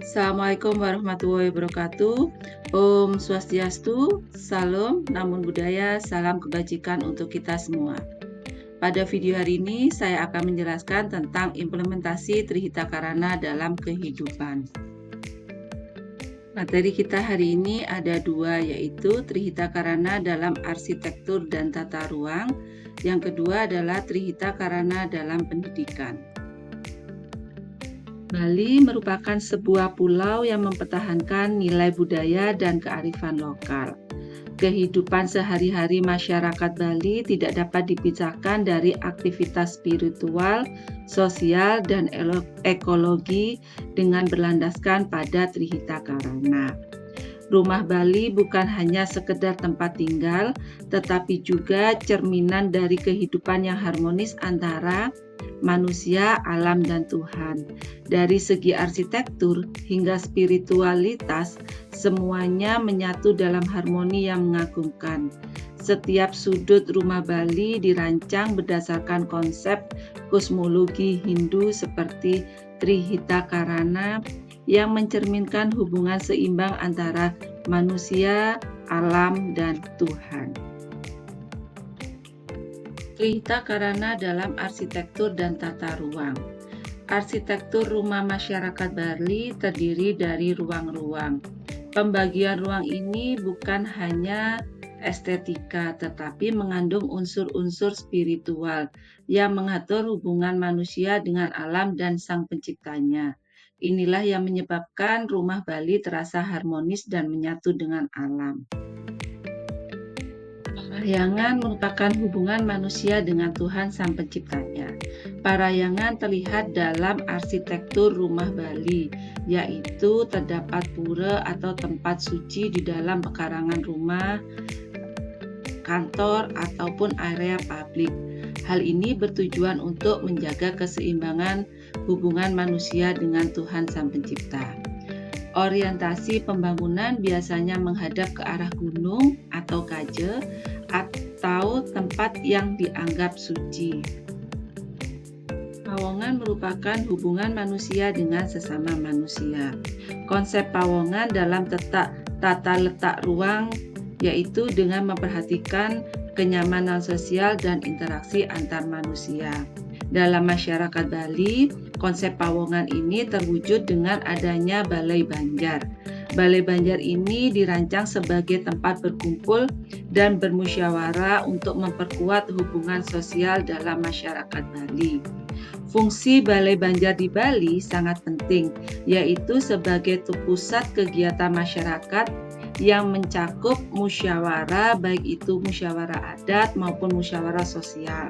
Assalamualaikum warahmatullahi wabarakatuh. Om Swastiastu, Salam, Namo Buddhaya, Salam Kebajikan untuk kita semua. Pada video hari ini saya akan menjelaskan tentang implementasi Trihita Karana dalam kehidupan. Materi kita hari ini ada dua, yaitu Trihita Karana dalam arsitektur dan tata ruang. Yang kedua adalah Trihita Karana dalam pendidikan. Bali merupakan sebuah pulau yang mempertahankan nilai budaya dan kearifan lokal. Kehidupan sehari-hari masyarakat Bali tidak dapat dipisahkan dari aktivitas spiritual, sosial, dan ekologi dengan berlandaskan pada Trihita Karana. Rumah Bali bukan hanya sekedar tempat tinggal, tetapi juga cerminan dari kehidupan yang harmonis antara manusia, alam, dan Tuhan. Dari segi arsitektur hingga spiritualitas, semuanya menyatu dalam harmoni yang mengagumkan. Setiap sudut rumah Bali dirancang berdasarkan konsep kosmologi Hindu seperti Trihita Karana yang mencerminkan hubungan seimbang antara manusia, alam, dan Tuhan. Trihita Karana dalam arsitektur dan tata ruang. Arsitektur rumah masyarakat Bali terdiri dari ruang-ruang. Pembagian ruang ini bukan hanya estetika, tetapi mengandung unsur-unsur spiritual yang mengatur hubungan manusia dengan alam dan Sang Penciptanya. Inilah yang menyebabkan rumah Bali terasa harmonis dan menyatu dengan alam. Parahyangan merupakan hubungan manusia dengan Tuhan Sang Penciptanya. Parahyangan terlihat dalam arsitektur rumah Bali, yaitu terdapat pura atau tempat suci di dalam pekarangan rumah, kantor, ataupun area publik. Hal ini bertujuan untuk menjaga keseimbangan hubungan manusia dengan Tuhan Sang Pencipta. Orientasi pembangunan biasanya menghadap ke arah gunung atau kaje atau tempat yang dianggap suci. Pawongan merupakan hubungan manusia dengan sesama manusia. Konsep pawongan dalam tata letak ruang yaitu dengan memperhatikan kenyamanan sosial dan interaksi antar manusia. Dalam masyarakat Bali, konsep pawongan ini terwujud dengan adanya Balai Banjar. Balai Banjar ini dirancang sebagai tempat berkumpul dan bermusyawarah untuk memperkuat hubungan sosial dalam masyarakat Bali. Fungsi Balai Banjar di Bali sangat penting, yaitu sebagai pusat kegiatan masyarakat yang mencakup musyawarah, baik itu musyawarah adat maupun musyawarah sosial.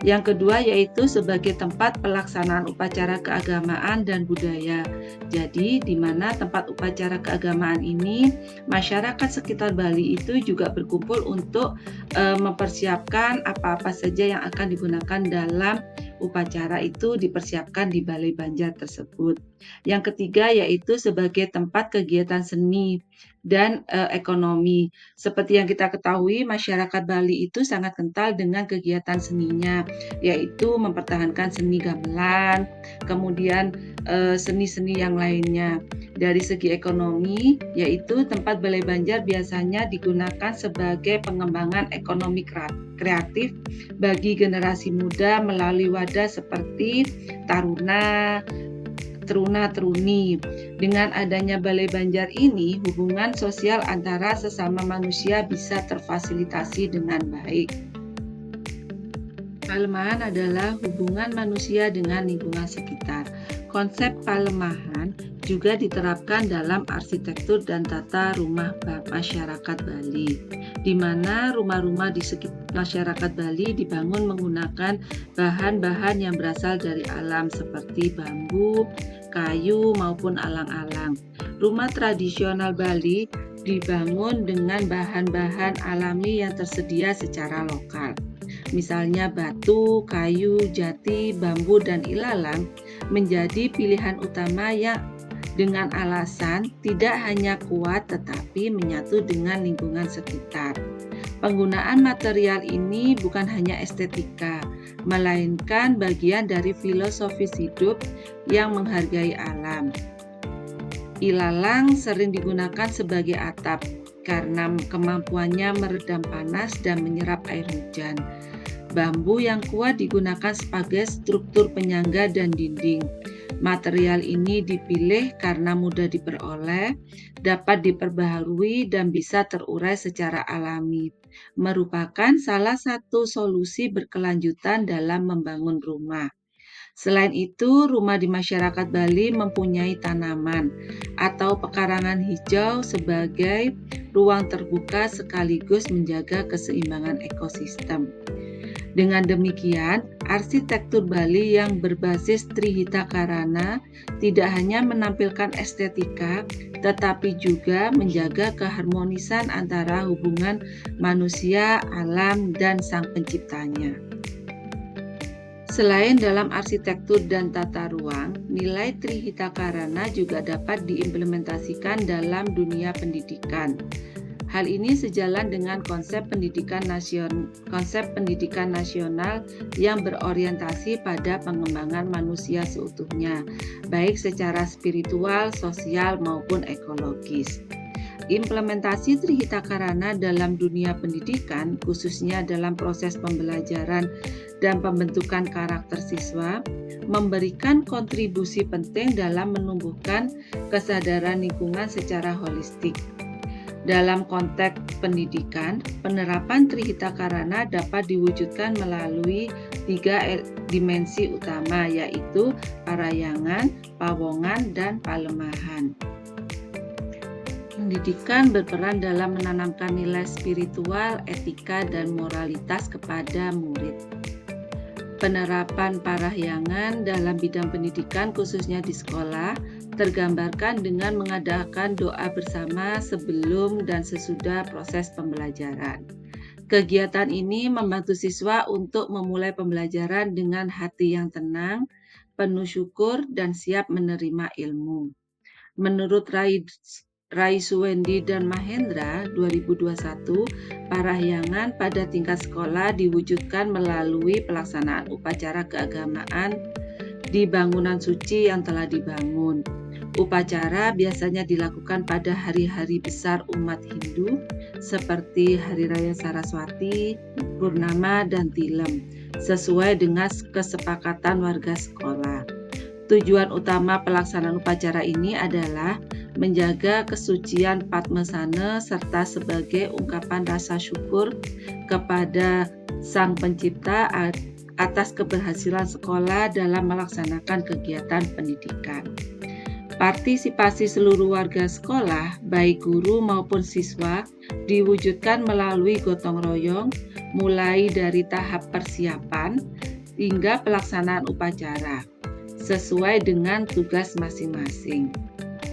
Yang kedua yaitu sebagai tempat pelaksanaan upacara keagamaan dan budaya. Jadi di mana tempat upacara keagamaan ini masyarakat sekitar Bali itu juga berkumpul untuk mempersiapkan apa-apa saja yang akan digunakan dalam upacara itu dipersiapkan di Balai Banjar tersebut. Yang ketiga yaitu sebagai tempat kegiatan seni dan ekonomi. Seperti yang kita ketahui, masyarakat Bali itu sangat kental dengan kegiatan seninya, yaitu mempertahankan seni gamelan, kemudian seni-seni yang lainnya. Dari segi ekonomi, yaitu tempat Balai Banjar biasanya digunakan sebagai pengembangan ekonomi kreatif bagi generasi muda melalui wadah seperti teruna-teruni. Dengan adanya Balai Banjar ini, hubungan sosial antara sesama manusia bisa terfasilitasi dengan baik. Palemahan adalah hubungan manusia dengan lingkungan sekitar. Konsep palemahan juga diterapkan dalam arsitektur dan tata rumah masyarakat Bali, di mana rumah-rumah di sekitar masyarakat Bali dibangun menggunakan bahan-bahan yang berasal dari alam seperti bambu, kayu, maupun alang-alang. Rumah tradisional Bali dibangun dengan bahan-bahan alami yang tersedia secara lokal. Misalnya batu, kayu, jati, bambu, dan ilalang menjadi pilihan utama yang dengan alasan tidak hanya kuat tetapi menyatu dengan lingkungan sekitar. Penggunaan material ini bukan hanya estetika, melainkan bagian dari filosofis hidup yang menghargai alam. Ilalang sering digunakan sebagai atap karena kemampuannya meredam panas dan menyerap air hujan. Bambu yang kuat digunakan sebagai struktur penyangga dan dinding. Material ini dipilih karena mudah diperoleh, dapat diperbaharui, dan bisa terurai secara alami. Merupakan salah satu solusi berkelanjutan dalam membangun rumah. Selain itu, rumah di masyarakat Bali mempunyai tanaman atau pekarangan hijau sebagai ruang terbuka sekaligus menjaga keseimbangan ekosistem. Dengan demikian, arsitektur Bali yang berbasis Trihita Karana tidak hanya menampilkan estetika, tetapi juga menjaga keharmonisan antara hubungan manusia, alam, dan sang penciptanya. Selain dalam arsitektur dan tata ruang, nilai Trihita Karana juga dapat diimplementasikan dalam dunia pendidikan. Hal ini sejalan dengan konsep pendidikan nasional yang berorientasi pada pengembangan manusia seutuhnya, baik secara spiritual, sosial, maupun ekologis. Implementasi Trihita Karana dalam dunia pendidikan, khususnya dalam proses pembelajaran dan pembentukan karakter siswa, memberikan kontribusi penting dalam menumbuhkan kesadaran lingkungan secara holistik. Dalam konteks pendidikan, penerapan Trihita Karana dapat diwujudkan melalui 3 dimensi utama, yaitu parayangan, pawongan, dan palemahan. Pendidikan berperan dalam menanamkan nilai spiritual, etika, dan moralitas kepada murid. Penerapan parahyangan dalam bidang pendidikan, khususnya di sekolah, tergambarkan dengan mengadakan doa bersama sebelum dan sesudah proses pembelajaran. Kegiatan ini membantu siswa untuk memulai pembelajaran dengan hati yang tenang, penuh syukur, dan siap menerima ilmu. Menurut Rai Suwendi dan Mahendra 2021, parahyangan pada tingkat sekolah diwujudkan melalui pelaksanaan upacara keagamaan di bangunan suci yang telah dibangun. Upacara biasanya dilakukan pada hari-hari besar umat Hindu seperti Hari Raya Saraswati, Purnama, dan Tilem, sesuai dengan kesepakatan warga sekolah. Tujuan utama pelaksanaan upacara ini adalah menjaga kesucian Padmasana serta sebagai ungkapan rasa syukur kepada Sang Pencipta atas keberhasilan sekolah dalam melaksanakan kegiatan pendidikan. Partisipasi seluruh warga sekolah, baik guru maupun siswa, diwujudkan melalui gotong royong, mulai dari tahap persiapan hingga pelaksanaan upacara, sesuai dengan tugas masing-masing.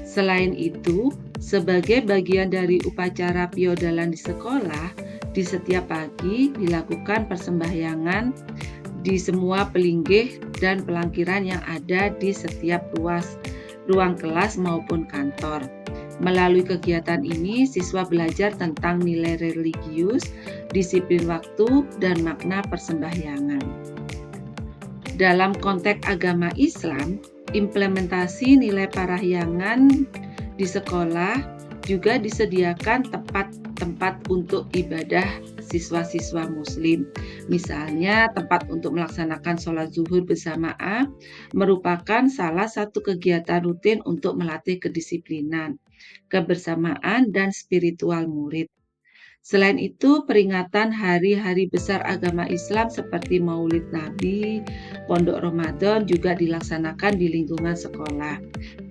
Selain itu, sebagai bagian dari upacara piodalan di sekolah, di setiap pagi dilakukan persembahyangan di semua pelinggih dan pelangkiran yang ada di setiap ruang kelas maupun kantor. Melalui kegiatan ini, siswa belajar tentang nilai religius, disiplin waktu, dan makna persembahyangan. Dalam konteks agama Islam, implementasi nilai parahyangan di sekolah juga disediakan tempat untuk ibadah siswa-siswa muslim. Misalnya tempat untuk melaksanakan sholat zuhur berjamaah merupakan salah satu kegiatan rutin untuk melatih kedisiplinan, kebersamaan, dan spiritual murid. Selain itu, peringatan hari-hari besar agama Islam seperti Maulid Nabi, Pondok Ramadan juga dilaksanakan di lingkungan sekolah.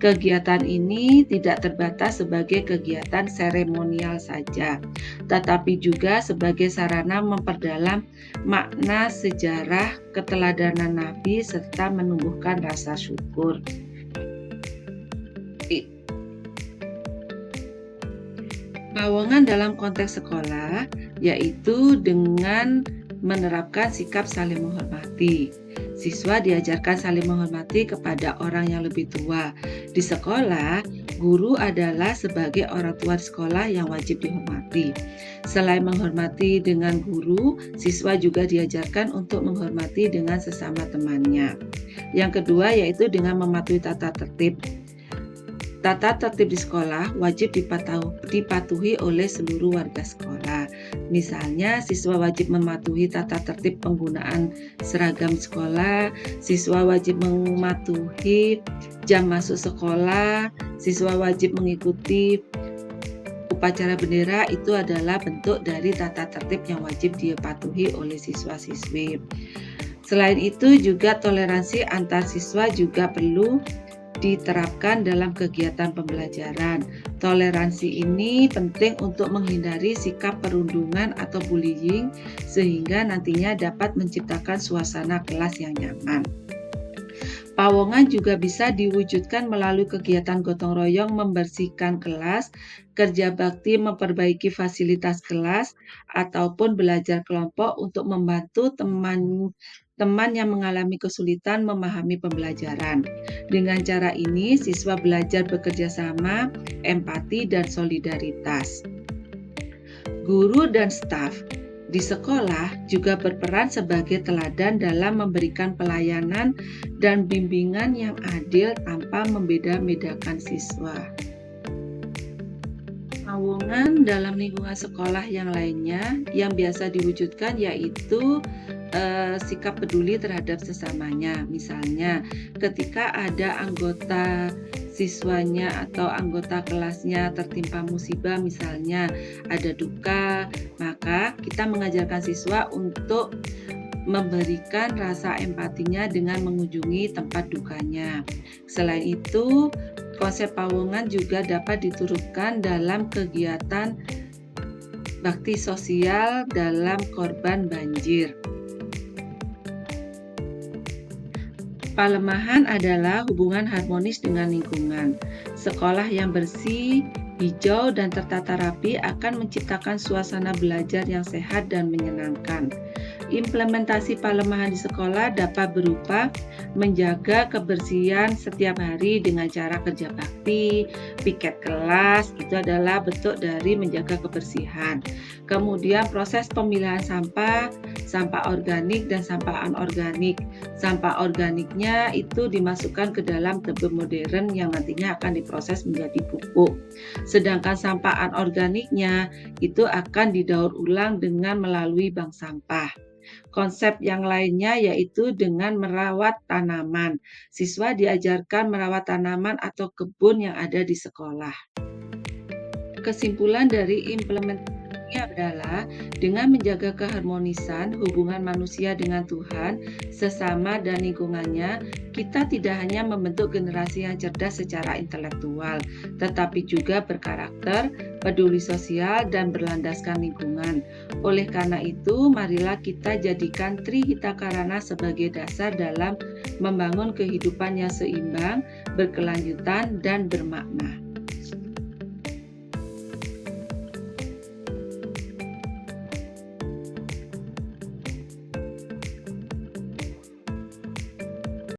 Kegiatan ini tidak terbatas sebagai kegiatan seremonial saja, tetapi juga sebagai sarana memperdalam makna sejarah keteladanan Nabi serta menumbuhkan rasa syukur. Pawongan dalam konteks sekolah yaitu dengan menerapkan sikap saling menghormati. Siswa diajarkan saling menghormati kepada orang yang lebih tua. Di sekolah, guru adalah sebagai orang tua sekolah yang wajib dihormati. Selain menghormati dengan guru, siswa juga diajarkan untuk menghormati dengan sesama temannya. Yang kedua yaitu dengan mematuhi tata tertib. Tata tertib di sekolah wajib dipatuhi oleh seluruh warga sekolah. Misalnya, siswa wajib mematuhi tata tertib penggunaan seragam sekolah, siswa wajib mematuhi jam masuk sekolah, siswa wajib mengikuti upacara bendera. Itu adalah bentuk dari tata tertib yang wajib dipatuhi oleh siswa-siswi. Selain itu juga toleransi antar siswa juga perlu diterapkan dalam kegiatan pembelajaran. Toleransi ini penting untuk menghindari sikap perundungan atau bullying sehingga nantinya dapat menciptakan suasana kelas yang nyaman. Pawongan juga bisa diwujudkan melalui kegiatan gotong royong membersihkan kelas, kerja bakti memperbaiki fasilitas kelas, ataupun belajar kelompok untuk membantu teman yang mengalami kesulitan memahami pembelajaran. Dengan cara ini, siswa belajar bekerja sama, empati, dan solidaritas. Guru dan staf di sekolah juga berperan sebagai teladan dalam memberikan pelayanan dan bimbingan yang adil tanpa membeda-bedakan siswa. Pawongan dalam lingkungan sekolah yang lainnya yang biasa diwujudkan yaitu sikap peduli terhadap sesamanya. Misalnya, ketika ada anggota siswanya atau anggota kelasnya tertimpa musibah, misalnya ada duka, maka kita mengajarkan siswa untuk memberikan rasa empatinya dengan mengunjungi tempat dukanya. Selain itu, konsep pawongan juga dapat diturunkan dalam kegiatan bakti sosial dalam korban banjir. Palemahan adalah hubungan harmonis dengan lingkungan. Sekolah yang bersih, hijau, dan tertata rapi akan menciptakan suasana belajar yang sehat dan menyenangkan. Implementasi palemahan di sekolah dapat berupa menjaga kebersihan setiap hari dengan cara kerja bakti, piket kelas, itu adalah bentuk dari menjaga kebersihan. Kemudian proses pemilahan sampah, sampah organik dan sampah anorganik. Sampah organiknya itu dimasukkan ke dalam tebe modern yang nantinya akan diproses menjadi pupuk. Sedangkan sampah anorganiknya itu akan didaur ulang dengan melalui bank sampah. Konsep yang lainnya yaitu dengan merawat tanaman. Siswa diajarkan merawat tanaman atau kebun yang ada di sekolah. Kesimpulan dari implementasi adalah dengan menjaga keharmonisan hubungan manusia dengan Tuhan, sesama dan lingkungannya, kita tidak hanya membentuk generasi yang cerdas secara intelektual, tetapi juga berkarakter, peduli sosial, dan berlandaskan lingkungan. Oleh karena itu, marilah kita jadikan Trihita Karana sebagai dasar dalam membangun kehidupan yang seimbang, berkelanjutan, dan bermakna.